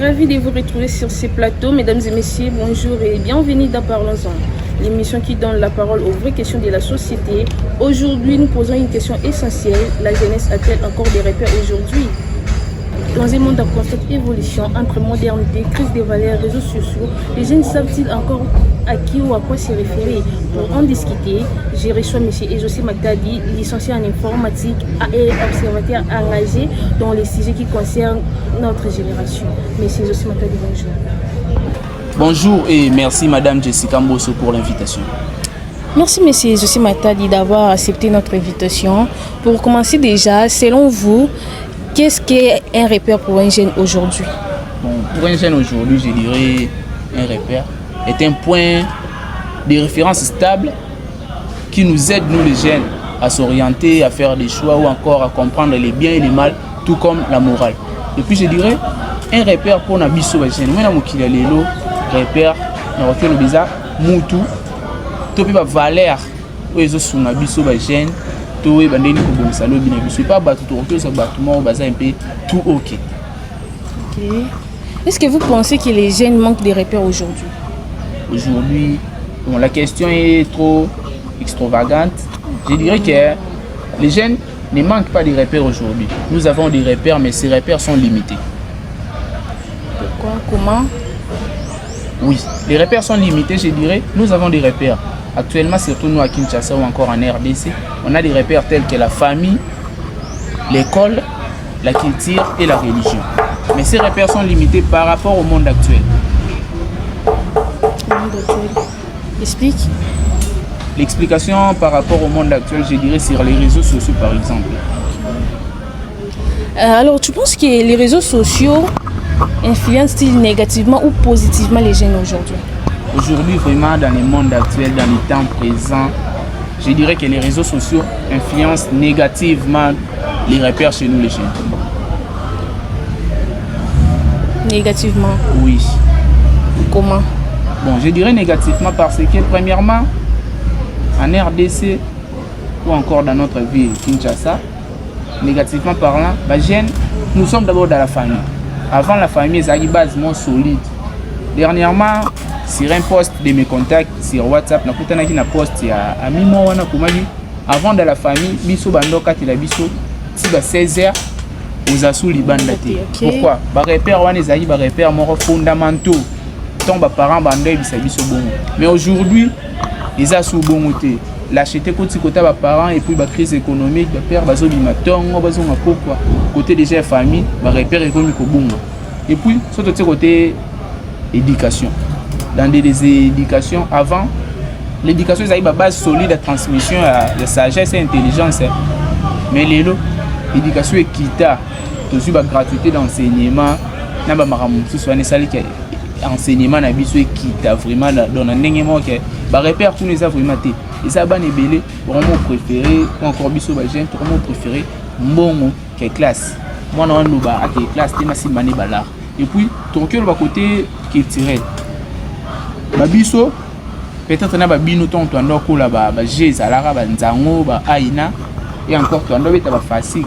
Ravi de vous retrouver sur ces plateaux. Mesdames et messieurs, bonjour et bienvenue dans Parlons-en, l'émission qui donne la parole aux vraies questions de la société. Aujourd'hui, nous posons une question essentielle. La jeunesse a-t-elle encore des repères aujourd'hui? Dans un monde en constante évolution, entre modernité, crise des valeurs, réseaux sociaux, les jeunes savent-ils encore à qui ou à quoi se référer? Pour en discuter, j'ai reçu M. Ezosi Matadi, licencié en informatique et observateur engagé dans les sujets qui concernent notre génération. M. Ezosi Matadi, bonjour. Bonjour et merci Madame Jessica Mbosso pour l'invitation. Merci M. Ezosi Matadi d'avoir accepté notre invitation. Pour commencer déjà, selon vous, qu'est-ce qu'est un repère pour un jeune aujourd'hui? Bon, pour un jeune aujourd'hui, je dirais un repère est un point de référence stable qui nous aide, nous les jeunes, à s'orienter, à faire des choix ou encore à comprendre les biens et les mal, tout comme la morale. Et puis je dirais un repère pour Nabiso Bajen. Moi, je suis repère, je suis déjà Moutou, tout le valeur où ils sont Nabiso Bajen. Tout est bandé ni ko salo bina biso pas battu tout ça battement baza un peu tout ok. Est-ce que vous pensez que les jeunes manquent de repères aujourd'hui? Aujourd'hui, bon, la question est trop extravagante. Je dirais que les jeunes ne manquent pas de repères aujourd'hui. Nous avons des repères, mais ces repères sont limités. Pourquoi? Comment? Oui, les repères sont limités, je dirais. Nous avons des repères. Actuellement, surtout nous à Kinshasa ou encore en RDC, on a des repères tels que la famille, l'école, la culture et la religion. Mais ces repères sont limités par rapport au monde actuel. Le monde actuel. Explique. L'explication par rapport au monde actuel, je dirais sur les réseaux sociaux par exemple. Alors, tu penses que les réseaux sociaux influencent-ils négativement ou positivement les jeunes aujourd'hui? Aujourd'hui, vraiment, dans le monde actuel, dans le temps présent, je dirais que les réseaux sociaux influencent négativement les repères chez nous, les jeunes. Négativement? Oui. Comment? Bon, je dirais négativement parce que, premièrement, en RDC ou encore dans notre ville, Kinshasa, négativement parlant, les jeunes, nous sommes d'abord dans la famille. Avant la famille, c'est une base moins solide. Dernièrement, sur un post de mes contacts sur WhatsApp, nakutana na post ya amimo wana kumagi avant de la famille biso bandoka ti la biso ti ba 16h aux asous libanda te. Pourquoi? Ba repère wana ezali ba repère moko fondamentaux. Tant ba parents bandoy bisa biso bongo. Mais aujourd'hui, les asous bongo te. L'acheter côté ba parents et puis ba crise économique, ba père bazo bima tongo bazo ngakokwa. Côté déjà famille, ba repère économique ko bongo. Et puis surtout côté éducation. Dans des éducations avant, l'éducation c'est une base solide de transmission de sagesse et intelligence. Mais l'éducation est quitta, toujours la gratuité d'enseignement, n'a pas marre enseignement n'a pas est quitta vraiment dans un n'engagement que bah repère tous les vraiment té. Et ça ban belé vraiment préféré ou encore biso ba jeune vraiment préféré mbongo que classe. Moi non no ba à classe té masi mané balar. Et puis ton cœur va côté culturel. Babiso peut-être na babino ton ando ko la ba jez alara ba nzango ba aina et encore to ando beta ba facile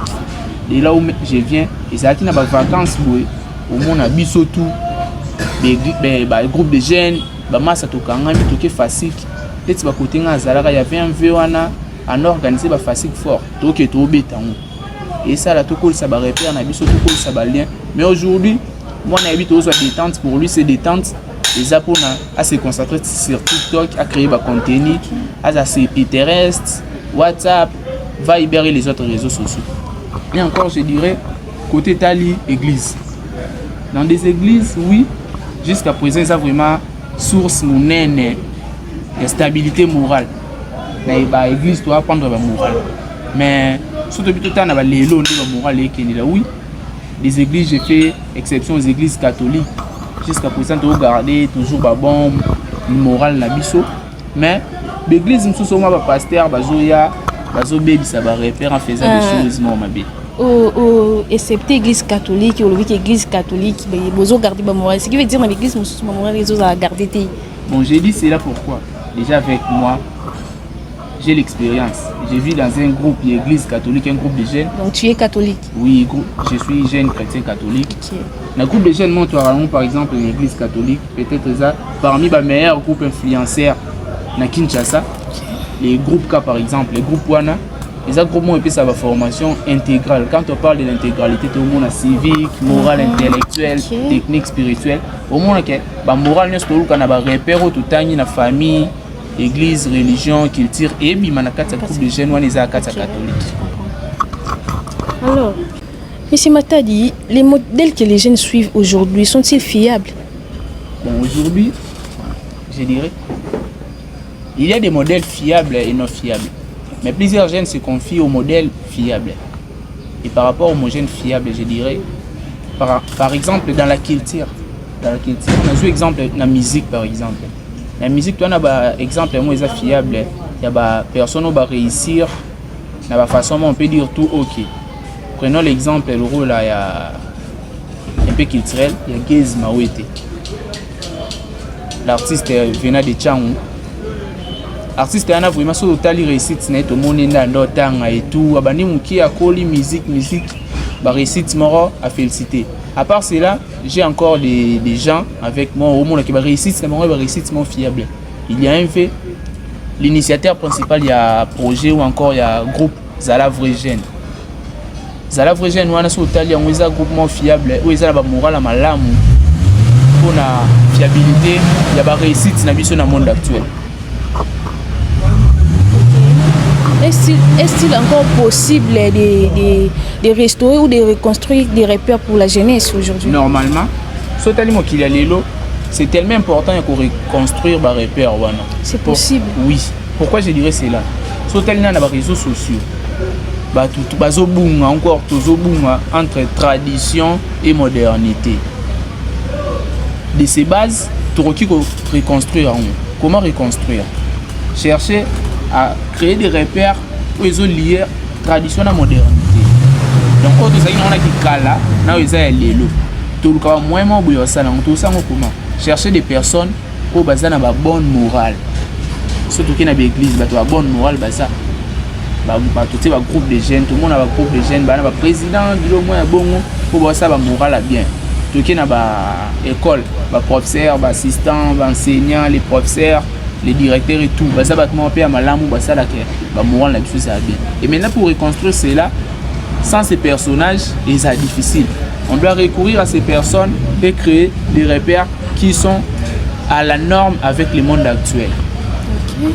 de là où je viens et ça na ba vacances boy au monde na biso tout des groupe de jeunes ba massa to kanga mi to ke facile peut-être ba côté nga alara ya vient wana en organiser ba facile fort to ke to beta et ça la to ko ça ba repère na biso to ko ça ba lien mais aujourd'hui moi na habite aux détente pour lui c'est détente. Les apprenants à se concentrer sur TikTok, à créer des contenus, à se Pinterest, WhatsApp, Viber et les autres réseaux sociaux. Et encore, je dirais, côté Tali, église. Dans des églises, oui, jusqu'à présent, ça vraiment source monnaie de stabilité morale. Dans les églises, tu vas apprendre la morale. Mais surtout, tout le temps, on a les lois de morale. Oui, des églises, j'ai fait exception aux églises catholiques. Jusqu'à présent, tu regardes toujours bon moral na biso. Mais l'église, nous sommes pas pasteur, bazoya, bazobé, ça va repère en faisant des choses normales. Excepté l'église catholique, ou l'église catholique, besoin garder ba moral. Ce qui veut dire dans l'église, nous moral les autres à garder. Bon, j'ai dit c'est là pourquoi. Déjà avec moi, j'ai l'expérience. Je vis dans un groupe d'église catholique, un groupe de jeunes. Donc tu es catholique? Oui, je suis jeune chrétien catholique. Okay. Le groupe de jeunes, moi, par exemple, l'église catholique, peut-être ça, parmi les meilleurs groupes influenceurs na Kinshasa, okay. Les groupes K par exemple, les groupes Wana, les groupes ont sa formation intégrale. Quand on parle de l'intégralité, tout le monde a civique, morale, intellectuelle, okay. Technique, spirituelle. Au moins, la morale, nous avons des repères tout le temps, la famille, église, religion, culture, et puis on a quatre groupes de jeunes, on est à quatre catholiques. Alors, M. Matadi, les modèles que les jeunes suivent aujourd'hui sont-ils fiables? Bon, aujourd'hui, je dirais, il y a des modèles fiables et non fiables. Mais plusieurs jeunes se confient aux modèles fiables. Et par rapport aux jeunes fiables, je dirais, par exemple, dans la culture, on a joué exemple dans la musique, par exemple. La musique, on a un exemple fiable. Il y a des personnes qui vont réussir, de la façon on peut dire tout ok. Prenons l'exemple, le rôle là, il y a un peu culturel, il y a Gez Mawete. L'artiste venant de Tchangou. L'artiste a vraiment total réussite, tout le monde est dans temps et tout. Abandi Mouki a collé musique, réussite moro à féliciter. À part cela, j'ai encore des gens avec moi au monde qui va réussite, c'est mon réussite fiable. Il y a un fait, l'initiateur principal, il y a un projet ou encore il y a un groupe Zala Vrai Jeune. Zala Vrai Jeune, on a total un groupement fiable où il y a la morale à malamu pour la fiabilité, il y a la réussite dans le monde actuel. Est-il encore possible de restaurer ou de reconstruire des repères pour la jeunesse aujourd'hui? Normalement, c'est tellement important pour reconstruire des repères. C'est possible? Oui. Pourquoi je dirais cela? Sur les réseaux sociaux, encore entre tradition et modernité. De ces bases, tu dois reconstruire. Comment reconstruire? Chercher à créer des repères où ils ont lié tradition à modernité. Donc, quand on a qui kala, ils ont lié tout le moins tout ça comment chercher des personnes qui ont une bonne morale. Surtout qu'il y a une église, qui a une bonne morale, ça. Tout un groupe de jeunes, tout le monde a un groupe de jeunes, un président, pour ça la morale bien. Tout qu'il y a une école, un professeur, un assistant, un enseignant, les professeurs, les directeurs et tout, ça va être un malamou, ça la morale là-dessus ça bien. Et maintenant pour reconstruire cela, sans ces personnages, c'est difficile. On doit recourir à ces personnes et créer des repères qui sont à la norme avec le monde actuel. Okay.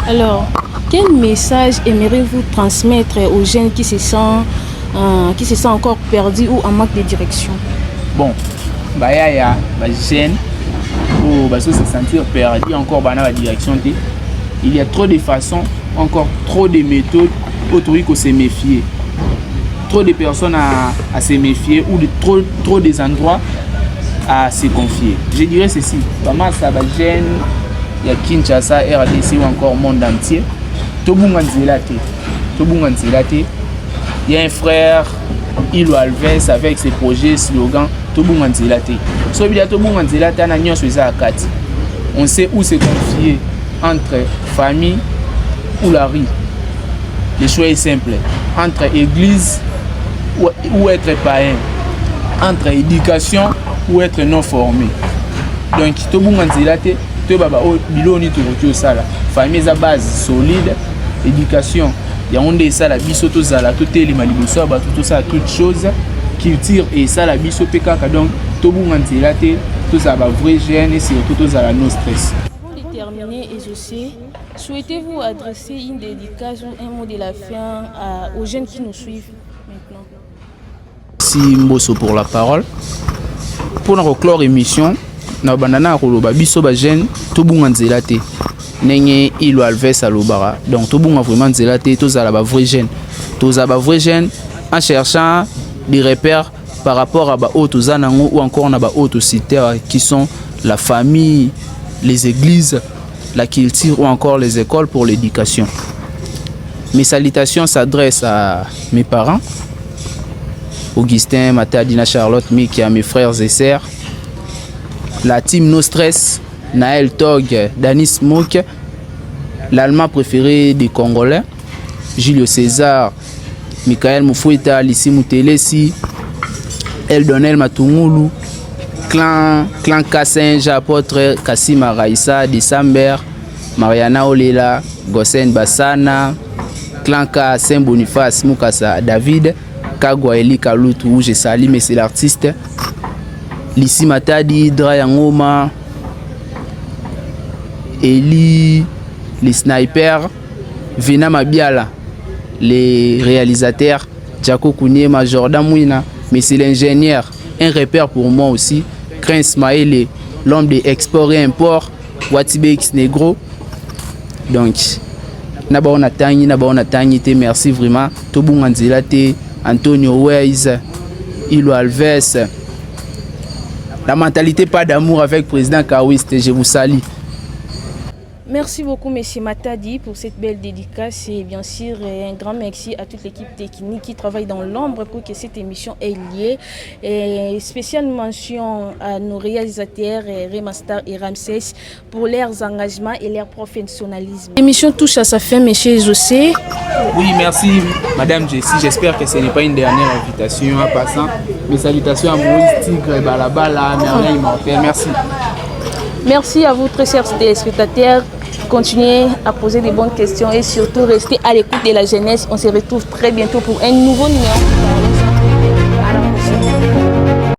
Alors, quel message aimeriez-vous transmettre aux jeunes qui se sentent encore perdus ou en manque de direction? Bon, y a des jeunes pour se sentir perdus encore dans la direction. Il y a trop de façons, encore trop de méthodes autour de se méfier. Trop de personnes à se méfier ou de trop des endroits à se confier. Je dirais ceci, vraiment ça va gêner, il y a Kinshasa, RDC ou encore le monde entier. Il y a un frère, Ilo Alves, avec ses projets, slogans, on sait où se confier entre famille ou la rue. Le choix est simple, entre église ou être païen, entre éducation ou être non formé. Donc, tout le monde famille est base solide, éducation. Il y a un ça la biso tout ça tout est les maliboso tout ça toute chose culture et ça la biso pekaka donc tout le monde tout ça va vrai gêne et surtout tout ça la no stress. Avant de terminer et je sais, souhaitez-vous adresser une dédicace ou un mot de la fin aux jeunes qui nous suivent maintenant? Merci Mbosso pour la parole. Pour notre clore émission, na bandana koloba biso ba jeune to bunga nzela te. Nenge Ilo Alves alobara. Donc to bunga vraiment nzela te to za la ba vrai jeune. To za ba vrai jeune en cherchant des repères par rapport à ba autres zanango ou encore na ba autres cités qui sont la famille, les églises, la culture ou encore les écoles pour l'éducation. Mes salutations s'adressent à mes parents, Augustin, Matadina, Charlotte, Miki, à mes frères et sœurs, la team No Stress, Naël Tog, Danis Mouk, l'Allemand préféré des Congolais, Julio César, Michael Mufweta, Lissi Mutelesi, Eldonel Matungulu, Clan Kassenja, Apôtre Kassima Raissa, Décember, Mariana Olela, Gossen Bassana, Clan K, Saint Boniface, Mukasa David, Kagwa Eli Kalutu, où je salue, mais c'est l'artiste. Lissi Matadi, Draya Ngoma, Eli, les snipers, Vena Mabiala, les réalisateurs, Djako Kouniema, Jordan Mouina, mais c'est l'ingénieur, un repère pour moi aussi, Crin Smaele, l'homme de export et import, Watibe X Negro. Donc, on a tangi, merci vraiment. Tobung Anzilate, Antonio Weiss, Ilo Alves. La mentalité pas d'amour avec président Kawiste, je vous salue. Merci beaucoup, M. Matadi, pour cette belle dédicace et bien sûr un grand merci à toute l'équipe technique qui travaille dans l'ombre pour que cette émission ait lieu. Et spéciale mention à nos réalisateurs Remaster et Ramsès pour leurs engagements et leur professionnalisme. L'émission touche à sa fin, M. José. Oui, merci Madame Jessie. J'espère que ce n'est pas une dernière invitation en passant. Mes salutations à Moïse Tigre, Balabala, Merveille Immortel. Merci. Merci à vous, très chers téléspectateurs. Continuez à poser des bonnes questions et surtout restez à l'écoute de la jeunesse. On se retrouve très bientôt pour un nouveau numéro.